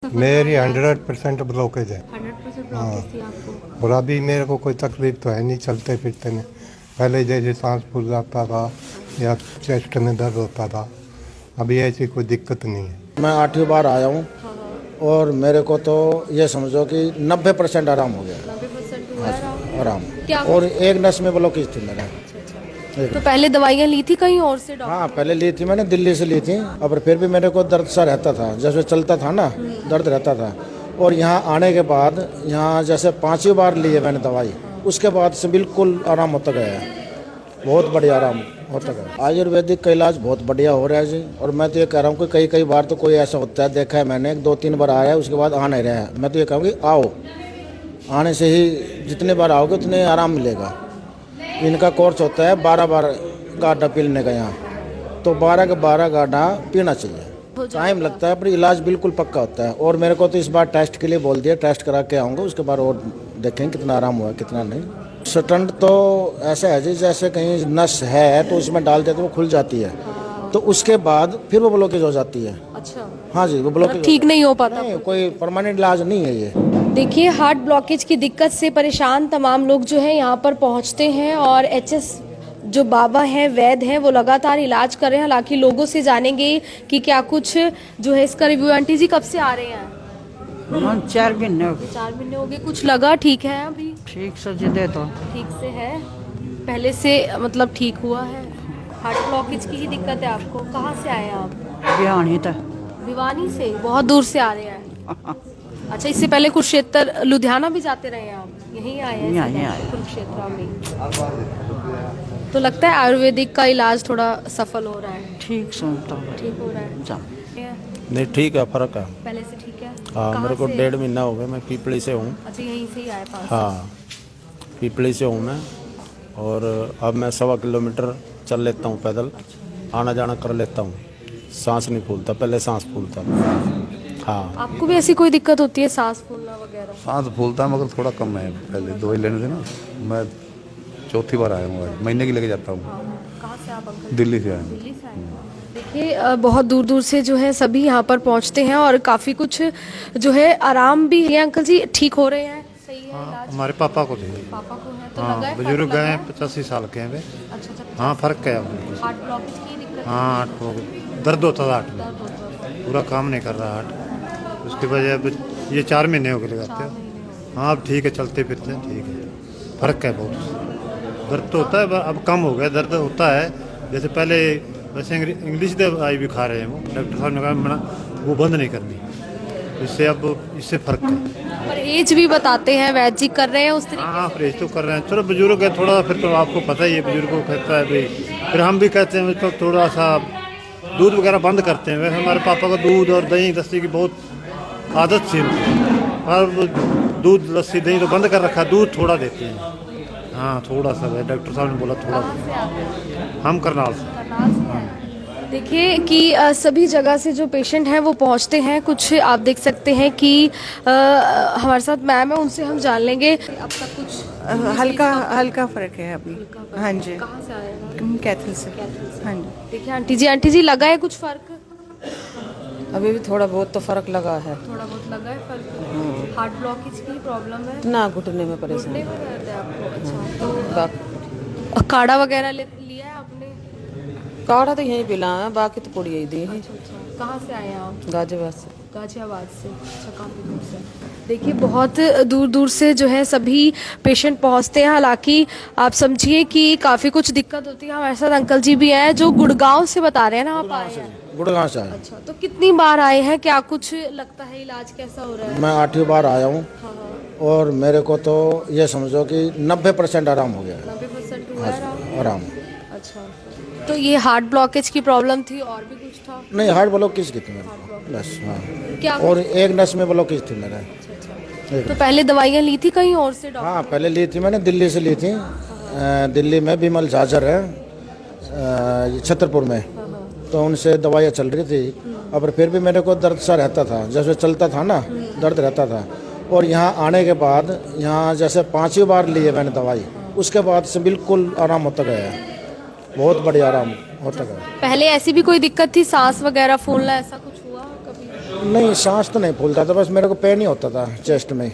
सफर? मेरी 100% ब्लॉकेज है। 100% ब्लॉकेज थी आपको? और अभी मेरे को कोई तकलीफ तो है नहीं चलते फिरते में। पहले जैसे सांस फूल जाता था या चेस्ट में दर्द होता था, अभी ऐसी कोई दिक्कत नहीं है। मैं 8वीं बार आया हूँ और मेरे को तो ये समझो कि 90% आराम हो गया। 90% हुआ है आराम। क्या? और एक नस में ब्लॉकेज थी मेरा। तो पहले दवाइयाँ ली थी कहीं और से डॉक्टर? हाँ, पहले ली थी मैंने, दिल्ली से ली थी। और फिर भी मेरे को दर्द सा रहता था, जैसे चलता था ना दर्द रहता था। और यहाँ आने के बाद, यहाँ जैसे 5वीं बार ली है मैंने दवाई, उसके बाद से बिल्कुल आराम होता गया है। बहुत बढ़िया आराम होता गया। आयुर्वेदिक का इलाज बहुत बढ़िया हो रहा है जी। और मैं तो ये कह रहा हूँ कि कई बार तो कोई ऐसा होता है, देखा है मैंने, 2-3 बार आया है उसके बाद आ नहीं रहा है। मैं तो ये कहूँगी आओ, आने से ही जितने बार आओगे उतने आराम मिलेगा। इनका कोर्स होता है 12 बार गाढ़ा पीने का यहाँ, तो 12 के 12 गाढ़ा पीना चाहिए। टाइम लगता है पर इलाज बिल्कुल पक्का होता है। और मेरे को तो इस बार टेस्ट के लिए बोल दिया, टेस्ट करा के आऊँगा, उसके बाद और देखेंगे कितना आराम हुआ कितना नहीं। स्टंट तो ऐसा है जी, जैसे कहीं नस है तो उसमें डाल देते वो खुल जाती है, तो उसके बाद फिर वो ब्लॉकेज हो जाती है। अच्छा, हाँ जी, वो ब्लॉकेज ठीक नहीं हो पाता? नहीं, कोई परमानेंट इलाज नहीं है ये। देखिए, हार्ट ब्लॉकेज की दिक्कत से परेशान तमाम लोग जो है यहाँ पर पहुँचते हैं और एचएस जो बाबा हैं, वैद्य हैं, वो लगातार इलाज कर रहे हैं। हालांकि लोगों से जानेंगे कि क्या कुछ जो है इसका रिव्यू। आंटी जी कब से आ रहे हैं? 4 महीने हो गए। 4 महीने हो गए। कुछ लगा ठीक है अभी? ठीक से जी दे दो। ठीक से है? पहले से मतलब ठीक हुआ है? हार्ट ब्लॉकेज की ही दिक्कत है आपको? कहाँ से आए हैं आप? बिहानी था। भिवानी से? बहुत दूर से आ रहे हैं। अच्छा, इससे पहले कुरुक्षेत्र लुधियाना भी जाते रहे हैं आप? यहीं आए हैं? यहीं आए। कुरुक्षेत्र में। तो लगता है आयुर्वेदिक का इलाज थोड़ा सफल हो रहा है? ठीक सुनता हूँ। ठीक हो रहा है? जा। नहीं, ठीक है, फर्क है। पहले से ठीक है? हाँ, कहाँ मेरे को से? 1.5 महीना हो गया। मैं पीपली से हूँ। अच्छा, यहीं से ही आए पास? हाँ, पीपली से हूँ मैं। और अब मैं 1.25 किलोमीटर चल लेता हूँ पैदल, आना जाना कर लेता हूँ। सांस नहीं फूलता, पहले सांस फूलता था। हाँ। आपको भी ऐसी कोई दिक्कत होती है, सांस फूलना वगैरह? सांस फूलता है मगर थोड़ा कम है। पहले दवाई लेने से ना, मैं 4थी बार आया हूँ, महीने की लेके जाता हूँ। कहाँ से आप अंकल? दिल्ली से आया हूँ। दिल्ली से आए हैं। देखिए, बहुत दूर दूर से जो है सभी यहाँ पर पहुँचते हैं और काफ़ी कुछ जो है आराम भी है। अंकल जी ठीक हो रहे हैं? सही है इलाज? हमारे पापा को थे। पापा को है तो हाँ, लगा है फर्क? बुजुर्ग लगा हैं, है? 85 साल के हैं वे। अच्छा अच्छा। हाँ, फर्क है उनको। हार्ट ब्लॉकेज की दिक्कत? हाँ, हार्ट हो गया, दर्द होता था हार्ट में, दर्द होता है? पूरा काम नहीं कर रहा हार्ट। उसके वजह अब ये 4 महीने हो गए लगाते हो। हाँ, अब ठीक है, चलते फिरते हैं, ठीक है, फर्क है बहुत। दर्द तो होता है, अब कम हो गया, दर्द होता है जैसे पहले। वैसे इंग्लिश दवाई भी खा रहे हैं वो, डॉक्टर साहब ने कहा मना वो बंद नहीं करनी, इससे अब इससे फर्क है। परहेज भी बताते हैं, वैद्य जी कर रहे हैं उस तरीके? हाँ, परहेज तो कर रहे हैं। चलो, बुजुर्ग है थोड़ा, फिर तो आपको पता ही है, बुजुर्ग को कहता है भाई। फिर हम भी कहते हैं तो थोड़ा सा दूध वगैरह बंद करते हैं। वैसे हमारे पापा को दूध और दही लस्सी की बहुत आदत थी, और दूध लस्सी दही तो बंद कर रखा, दूध थोड़ा देते हैं। हाँ, थोड़ा सा है, डॉक्टर साहब ने बोला थोड़ा। कहाँ से आते हैं? हम करनाल से। करनाल से हैं। देखिए कि सभी जगह से जो पेशेंट हैं वो पहुंचते हैं। कुछ आप देख सकते हैं कि हमारे साथ मैम है, उनसे हम जान लेंगे अब तक कुछ हल्का फर्क है अभी। हाँ जी। कहाँ से आए हैं? कैथल से। हाँ जी। देखिए आंटी जी लगा है कुछ फर्क? अभी भी थोड़ा बहुत तो फर्क लगा है। थोड़ा बहुत लगा है फर्क? हार्ट ब्लॉकेज की प्रॉब्लम है? ना, घुटने में परेशान। घुटने में दर्द है आपको? अच्छा, बाकी तो काढ़ा वगैरह लिया है आपने? काढ़ा तो यहीं पिला है, बाकी तो पूरी यही दी है। अच्छा, कहाँ से आए हैं आप? गाजियाबाद से। गाजियाबाद से? अच्छा, काफ़ी दूर से। देखिए, बहुत दूर दूर से जो है सभी पेशेंट पहुंचते हैं। हालांकि आप समझिए कि काफ़ी कुछ दिक्कत होती है। हमारे साथ अंकल जी भी हैं जो गुड़गांव से बता रहे हैं ना आप आए हैं? गुड़गांव से आया। अच्छा, तो कितनी बार आए हैं? क्या कुछ लगता है इलाज कैसा हो रहा है? मैं 8वीं बार आया हूँ। हाँ हाँ। और मेरे को तो ये समझो कि 90% आराम हो गया। 90% हुआ है आराम। अच्छा, तो ये हार्ट ब्लॉकेज की प्रॉब्लम थी और भी कुछ था? नहीं, हार्ट ब्लॉकेज की थी मेरे को बस। हाँ, क्या? और एक नस में ब्लॉकेज थी मेरा। तो पहले दवाइयाँ ली थी कहीं और से डॉक्टर? हाँ, पहले ली थी मैंने, दिल्ली से ली थी। दिल्ली में विमल झाझर है, छतरपुर में, तो उनसे दवाइयाँ चल रही थी। और फिर भी मेरे को दर्द सा रहता था, जैसे चलता था ना दर्द रहता था। और यहाँ आने के बाद, यहाँ जैसे 5वीं बार ली है मैंने दवाई, उसके बाद से बिल्कुल आराम होता गया है। बहुत बढ़िया आराम होता गया। पहले ऐसी भी कोई दिक्कत थी, सांस वगैरह फूलना, ऐसा कुछ हुआ कभी? नहीं, सांस तो नहीं फूलता था, बस मेरे को पेन ही होता था चेस्ट में।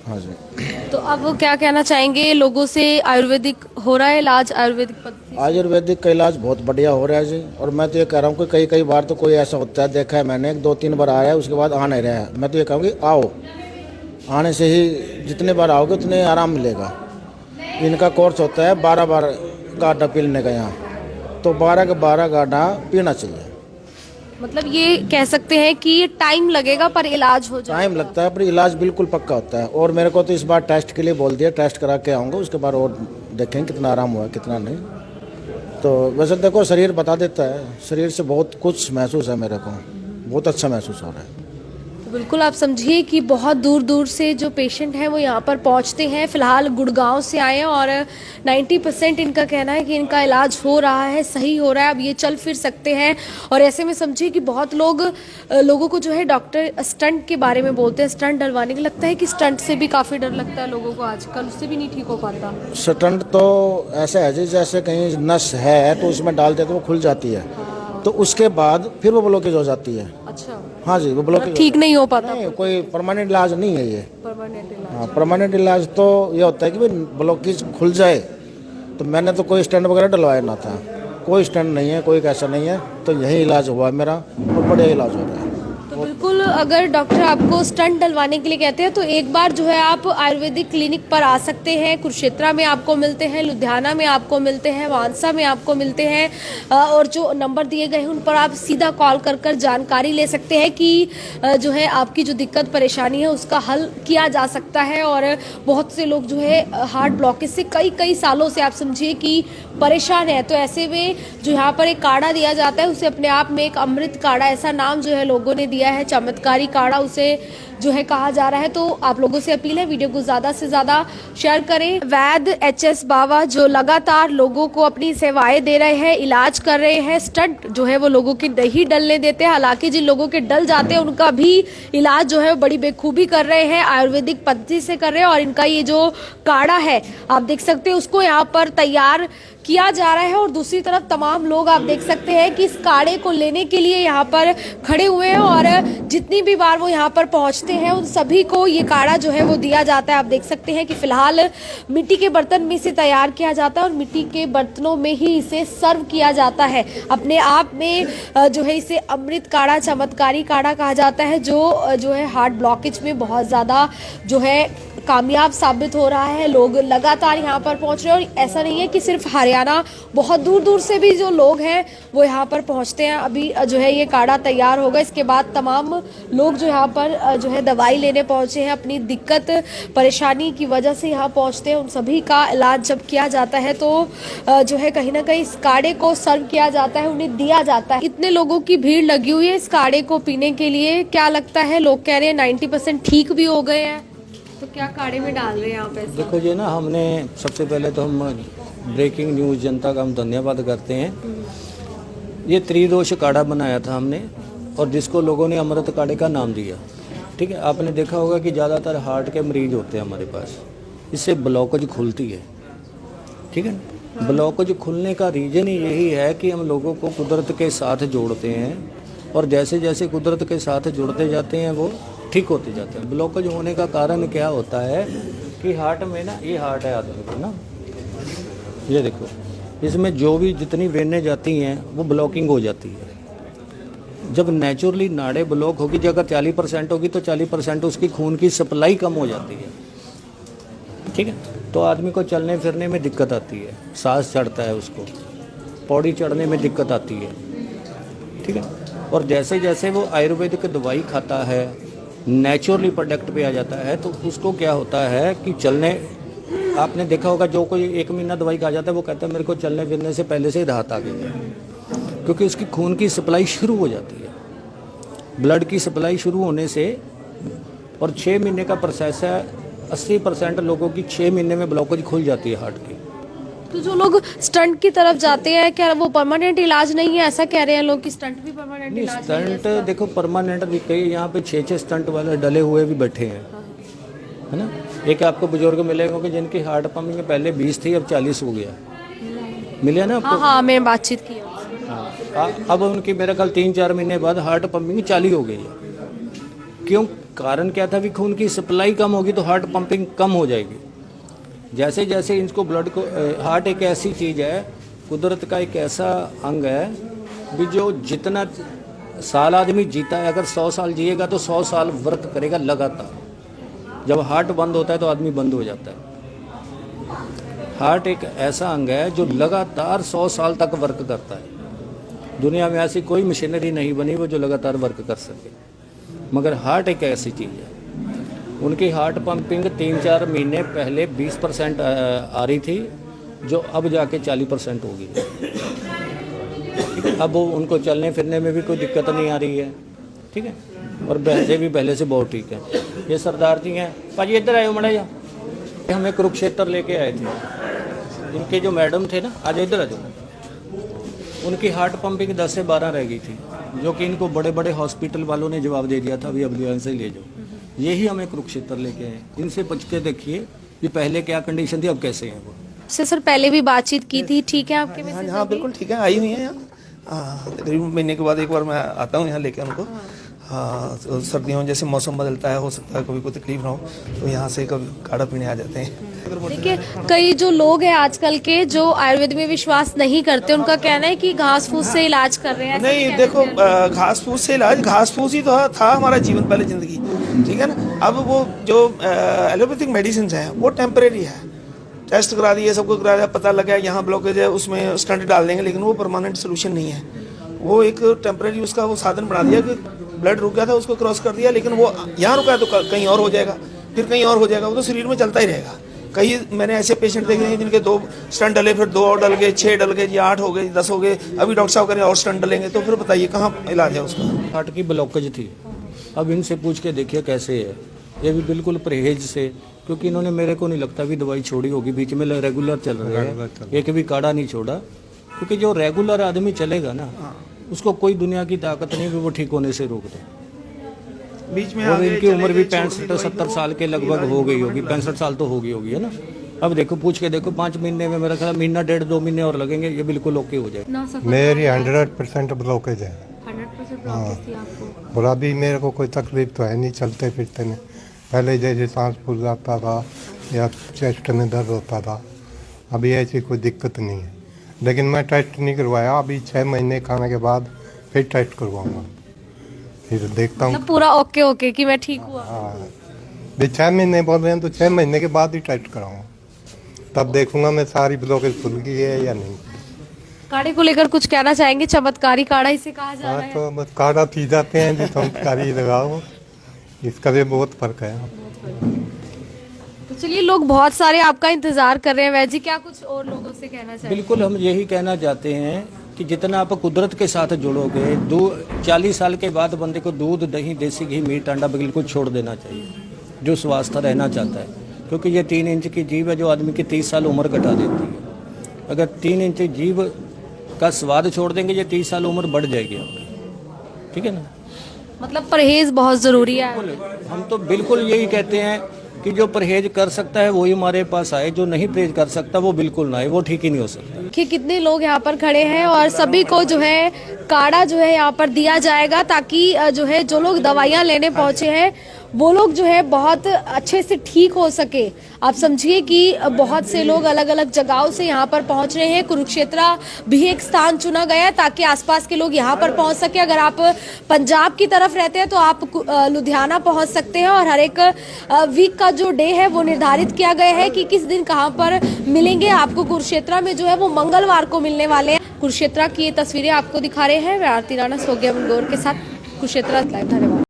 हाँ जी। तो अब वो क्या कहना चाहेंगे लोगों से? आयुर्वेदिक हो रहा है इलाज, आयुर्वेदिक पद्धति? आयुर्वेदिक का इलाज बहुत बढ़िया हो रहा है जी। और मैं तो ये कह रहा हूँ कि कई बार तो कोई ऐसा होता है, देखा है मैंने, 2-3 बार आया है उसके बाद आ नहीं रहा है। मैं तो ये कहूँगी आओ, आने से ही जितने बार आओगे उतने आराम मिलेगा। इनका कोर्स होता है 12 बार गाढ़ा पीने का यहाँ, तो 12 के 12 गाढ़ा पीना चाहिए। मतलब ये कह सकते हैं कि टाइम लगेगा पर इलाज हो जाएगा। टाइम लगता है पर इलाज बिल्कुल पक्का होता है। और मेरे को तो इस बार टेस्ट के लिए बोल दिया, टेस्ट करा के आऊँगा, उसके बाद और देखेंगे कितना आराम हुआ कितना नहीं। तो वैसे देखो शरीर बता देता है, शरीर से बहुत कुछ महसूस है मेरे को, बहुत अच्छा महसूस हो रहा है। बिल्कुल आप समझिए कि बहुत दूर दूर से जो पेशेंट हैं वो यहाँ पर पहुँचते हैं। फिलहाल गुड़गांव से आए हैं और 90% इनका कहना है कि इनका इलाज हो रहा है, सही हो रहा है, अब ये चल फिर सकते हैं। और ऐसे में समझिए कि बहुत लोगों को जो है डॉक्टर स्टंट के बारे में बोलते हैं, स्टंट डलवाने के। लगता है कि स्टंट से भी काफ़ी डर लगता है लोगों को आजकल, उससे भी नहीं ठीक हो पाता। स्टंट तो ऐसा है जी, जैसे कहीं नस है तो उसमें डाल देते तो वो खुल जाती है, तो उसके बाद फिर वो ब्लॉकेज हो जाती है। अच्छा, हाँ जी, वो ब्लॉकेज ठीक नहीं हो पाता। नहीं, कोई परमानेंट इलाज नहीं है ये। परमानेंट इलाज। हाँ, परमानेंट इलाज तो ये होता है कि भाई ब्लॉकेज खुल जाए। तो मैंने तो कोई स्टैंड वगैरह डलवाया ना था, कोई स्टैंड नहीं है, कोई कैसा नहीं है, तो यही इलाज हुआ मेरा और बढ़िया इलाज हो रहा है। तो बिल्कुल अगर डॉक्टर आपको स्टंट डलवाने के लिए कहते हैं तो एक बार जो है आप आयुर्वेदिक क्लिनिक पर आ सकते हैं। कुरुक्षेत्रा में आपको मिलते हैं, लुधियाना में आपको मिलते हैं, मानसा में आपको मिलते हैं। और जो नंबर दिए गए हैं उन पर आप सीधा कॉल कर जानकारी ले सकते हैं कि जो है आपकी जो दिक्कत परेशानी है उसका हल किया जा सकता है। और बहुत से लोग जो है हार्ट ब्लॉकेज से कई सालों से आप समझिए कि परेशान है। तो ऐसे में जो यहाँ पर एक काढ़ा दिया जाता है उसे अपने आप में एक अमृत काढ़ा, ऐसा नाम जो है लोगों ने दिया है, चमत्कारी काढ़ा उसे जो है कहा जा रहा है। तो आप लोगों से अपील है वीडियो को ज्यादा से ज्यादा शेयर करें। वैद एचएस बाबा जो लगातार लोगों को अपनी सेवाएं दे रहे हैं, इलाज कर रहे हैं। स्टंट जो है वो लोगों की नहीं डलने देते, हालांकि जिन लोगों के डल जाते हैं उनका भी इलाज जो है बड़ी बेखूबी कर रहे हैं, आयुर्वेदिक पद्धति से कर रहे हैं। और इनका ये जो काढ़ा है आप देख सकते हैं उसको यहाँ पर तैयार किया जा रहा है। और दूसरी तरफ तमाम लोग आप देख सकते हैं कि इस काढ़े को लेने के लिए यहाँ पर खड़े हुए हैं। और जितनी भी बार वो यहाँ पर पहुँचते हैं उन सभी को ये काढ़ा जो है वो दिया जाता है। आप देख सकते हैं कि फिलहाल मिट्टी के बर्तन में इसे तैयार किया जाता है और मिट्टी के बर्तनों में ही इसे सर्व किया जाता है। अपने आप में जो है इसे अमृत काढ़ा, चमत्कारी काढ़ा कहा जाता है, जो है हार्ट ब्लॉकेज में बहुत ज़्यादा जो है कामयाब साबित हो रहा है। लोग लगातार यहाँ पर पहुँच रहे हैं और ऐसा नहीं है कि सिर्फ हरियाणा, बहुत दूर दूर से भी जो लोग हैं वो यहाँ पर पहुँचते हैं। अभी जो है ये काढ़ा तैयार होगा, इसके बाद तमाम लोग जो यहाँ पर जो है दवाई लेने पहुँचे हैं, अपनी दिक्कत परेशानी की वजह से यहाँ पहुँचते हैं, उन सभी का इलाज जब किया जाता है तो जो है कहीं ना कहीं इस काढ़े को सर्व किया जाता है, उन्हें दिया जाता है। इतने लोगों की भीड़ लगी हुई है इस काढ़े को पीने के लिए। क्या लगता है, लोग कह रहे हैं 90% ठीक भी हो गए हैं, तो क्या काढ़े में डाल रहे हैं आप ऐसा? देखो जी ना, हमने सबसे पहले तो हम ब्रेकिंग न्यूज़ जनता का हम धन्यवाद करते हैं। ये त्रिदोष काढ़ा बनाया था हमने और जिसको लोगों ने अमृत काढ़े का नाम दिया। ठीक है, आपने देखा होगा कि ज़्यादातर हार्ट के मरीज होते हैं हमारे पास, इससे ब्लॉकेज खुलती है। ठीक है, ब्लॉकेज खुलने का रीज़न ही यही है कि हम लोगों को कुदरत के साथ जोड़ते हैं और जैसे जैसे कुदरत के साथ जुड़ते जाते हैं वो ठीक होते जाते हैं। ब्लॉकेज होने का कारण क्या होता है कि हार्ट में ना, ये हार्ट है आदमी को ना, ये देखो इसमें जो भी जितनी वेनें जाती हैं वो ब्लॉकिंग हो जाती है। जब नेचुरली नाड़े ब्लॉक होगी, अगर 40% होगी तो 40% उसकी खून की सप्लाई कम हो जाती है। ठीक है, तो आदमी को चलने फिरने में दिक्कत आती है, सांस चढ़ता है, उसको पौड़ी चढ़ने में दिक्कत आती है। ठीक है, और जैसे जैसे वो आयुर्वेदिक दवाई खाता है, नेचुरली प्रोडक्ट पे आ जाता है, तो उसको क्या होता है कि चलने, आपने देखा होगा जो कोई 1 महीना दवाई खा जाता है वो कहता है मेरे को चलने फिरने से पहले से ही राहत आ गई है, क्योंकि उसकी खून की सप्लाई शुरू हो जाती है, ब्लड की सप्लाई शुरू होने से। और 6 महीने का प्रोसेस है, 80% लोगों की 6 महीने में ब्लॉकेज खुल जाती है हार्ट की। तो जो लोग स्टंट की तरफ जाते हैं, क्या वो परमानेंट इलाज नहीं है? ऐसा कह रहे हैं लोग कि स्टंट भी परमानेंट इलाज नहीं है? स्टंट देखो परमानेंट भी, कई यहाँ पे 6 स्टंट वाले डले हुए भी बैठे हैं, है ना। एक आपको बुजुर्ग मिलेंगे कि जिनकी हार्ट पंपिंग पहले 20 थी, अब 40 हो गया, मिले ना आपको? हाँ, मैं बातचीत की। हाँ, अब उनकी मेरे ख्याल 3-4 महीने बाद हार्ट पंपिंग 40 हो गई है। क्यों, कारण क्या था कि खून की सप्लाई कम होगी तो हार्ट पंपिंग कम हो जाएगी। जैसे जैसे इनको ब्लड को, हार्ट एक ऐसी चीज़ है, कुदरत का एक ऐसा अंग है भी जो जितना साल आदमी जीता है, अगर 100 साल जिएगा तो 100 साल वर्क करेगा लगातार। जब हार्ट बंद होता है तो आदमी बंद हो जाता है। हार्ट एक ऐसा अंग है जो लगातार 100 साल तक वर्क करता है। दुनिया में ऐसी कोई मशीनरी नहीं बनी वो जो लगातार वर्क कर सके, मगर हार्ट एक ऐसी चीज़ है। उनकी हार्ट पंपिंग 3-4 महीने पहले 20% आ रही थी, जो अब जाके 40% होगी। अब वो उनको चलने फिरने में भी कोई दिक्कत नहीं आ रही है, ठीक है, और वैसे भी पहले से बहुत ठीक है। ये सरदार जी हैं, भाजी इधर आए मड़ा जा, हमें कुरुक्षेत्र लेके आए थे। इनके जो मैडम थे ना, आज इधर आ जाओ, उनकी हार्ट पंपिंग 10 से 12 रह गई थी, जो कि इनको बड़े बड़े हॉस्पिटल वालों ने जवाब दे दिया था, अभी अब यहाँ से ले जाओ। यही हमें कुरुक्षेत्र लेके आए। इनसे पूछ के देखिए कि पहले क्या कंडीशन थी, अब कैसे हैं वो। से सर पहले भी बातचीत की थी, ठीक है आपके हाँ मैसेज? हाँ बिल्कुल ठीक है, आई हुई है यहाँ। तकरीबन महीने के बाद एक बार मैं आता हूँ यहाँ लेके उनको। हाँ, तो सर्दियों में जैसे मौसम बदलता है, हो सकता है कभी कोई तकलीफ ना हो, तो यहाँ से कभी काढ़ा पीने आ जाते हैं। देखिए, कई जो लोग हैं आजकल के जो आयुर्वेद में विश्वास नहीं करते, उनका कहना है कि घास फूस से इलाज कर रहे हैं। ऐसा नहीं, कहना देखो है। घास फूस से इलाज, घास फूस ही तो था हमारा जीवन पहले जिंदगी, ठीक है ना। अब वो जो एलोपैथिक मेडिसिन है वो टेम्परेरी है। टेस्ट करा दिए, सबको करा दिया, पता लगा यहाँ ब्लॉकेज है, उसमें स्टंट डाल देंगे, लेकिन वो परमानेंट सोल्यूशन नहीं है। वो एक टेम्परेरी उसका वो साधन बना दिया कि ब्लड रुक गया था, उसको क्रॉस कर दिया, लेकिन वो यहाँ रुका है तो कहीं और हो जाएगा, फिर कहीं और हो जाएगा, वो तो शरीर में चलता ही रहेगा। कई मैंने ऐसे पेशेंट देखे हैं जिनके 2 स्टंट डले, फिर 2 और डल गए, 6 डल गए जी, 8 हो गए, 10 हो गए, अभी डॉक्टर साहब करें और स्टंट डलेंगे, तो फिर बताइए कहाँ इलाज है उसका। हार्ट की ब्लॉकेज थी, अब इनसे पूछ के देखिए कैसे है। ये भी बिल्कुल परहेज से, क्योंकि इन्होंने मेरे को नहीं लगता भी दवाई छोड़ी होगी, बीच में रेगुलर चल रहे हैं, एक भी काढ़ा नहीं छोड़ा। क्योंकि जो रेगुलर आदमी चलेगा ना, उसको कोई दुनिया की ताकत नहीं कि वो ठीक होने से रोक दे। बीच में और इनकी उम्र भी 65-70 साल के लगभग हो गई होगी, 65 साल तो होगी है ना। अब देखो, पूछ के देखो, 5 महीने में मेरा ख्याल महीना 1.5-2 महीने और लगेंगे, ये बिल्कुल ओके हो जाएगा। मेरी 100% ब्लॉकेज है। 100% ब्लॉकेज थी आपको? और अभी मेरे को कोई तकलीफ तो है नहीं, चलते फिरते नहीं। पहले जैसे सांस फूल जाता था या चेस्ट में दर्द होता था, अभी ऐसी कोई दिक्कत नहीं है। लेकिन मैं टेस्ट नहीं करवाया, अभी 6 महीने खाने के बाद फिर टेस्ट करवाऊंगा, फिर देखता हूँ। मतलब पूरा ओके ओके कि मैं ठीक हुआ? हाँ, भी 6 महीने बोल रहे हैं तो 6 महीने के बाद ही टेस्ट कराऊंगा, तब देखूंगा मैं सारी ब्लॉकेज खुल गई है या नहीं। काढ़े को लेकर कुछ कहना चाहेंगे? चमत्कारी काढ़ा इसे कहा जा रहा हाँ, है। तो बस काढ़ा पी जाते हैं जी, चमत्कारी लगाओ, इसका भी बहुत फर्क है। तो चलिए, लोग बहुत सारे आपका इंतजार कर रहे हैं। वैद जी, क्या कुछ और लोगों से कहना चाहिए? बिल्कुल, हम यही कहना चाहते हैं कि जितना आप कुदरत के साथ जुड़ोगे, 40 साल के बाद बंदे को दूध, दही, देसी घी, मीट, अंडा बिल्कुल छोड़ देना चाहिए, जो स्वस्थ रहना चाहता है। क्योंकि ये 3 इंच की जीभ है जो आदमी की 30 साल उम्र घटा देती है। अगर 3 इंच जीभ का स्वाद छोड़ देंगे, ये 30 साल उम्र बढ़ जाएगी आपकी, ठीक है ना। मतलब परहेज बहुत जरूरी है। हम तो बिल्कुल यही कहते हैं कि जो परहेज कर सकता है वही हमारे पास आए, जो नहीं परहेज कर सकता वो बिल्कुल ना आए, वो ठीक ही नहीं हो सकता। कि कितने लोग यहाँ पर खड़े हैं और सभी को जो है काढ़ा जो है यहाँ पर दिया जाएगा, ताकि जो है जो लोग दवाइयाँ लेने पहुंचे हैं वो लोग जो है बहुत अच्छे से ठीक हो सके। आप समझिए कि बहुत से लोग अलग अलग जगहों से यहाँ पर पहुंच रहे हैं। कुरुक्षेत्र भी एक स्थान चुना गया है ताकि आसपास के लोग यहाँ पर पहुंच सके। अगर आप पंजाब की तरफ रहते हैं तो आप लुधियाना पहुंच सकते हैं, और हर एक वीक का जो डे है वो निर्धारित किया गया है कि किस दिन कहाँ पर मिलेंगे। आपको कुरुक्षेत्र में जो है वो मंगलवार को मिलने वाले हैं। कुरुक्षेत्र की ये तस्वीरें आपको दिखा रहे हैं। मैं आरती राणा सोगिया मंगोर के साथ, कुरुक्षेत्र लाइव। धन्यवाद।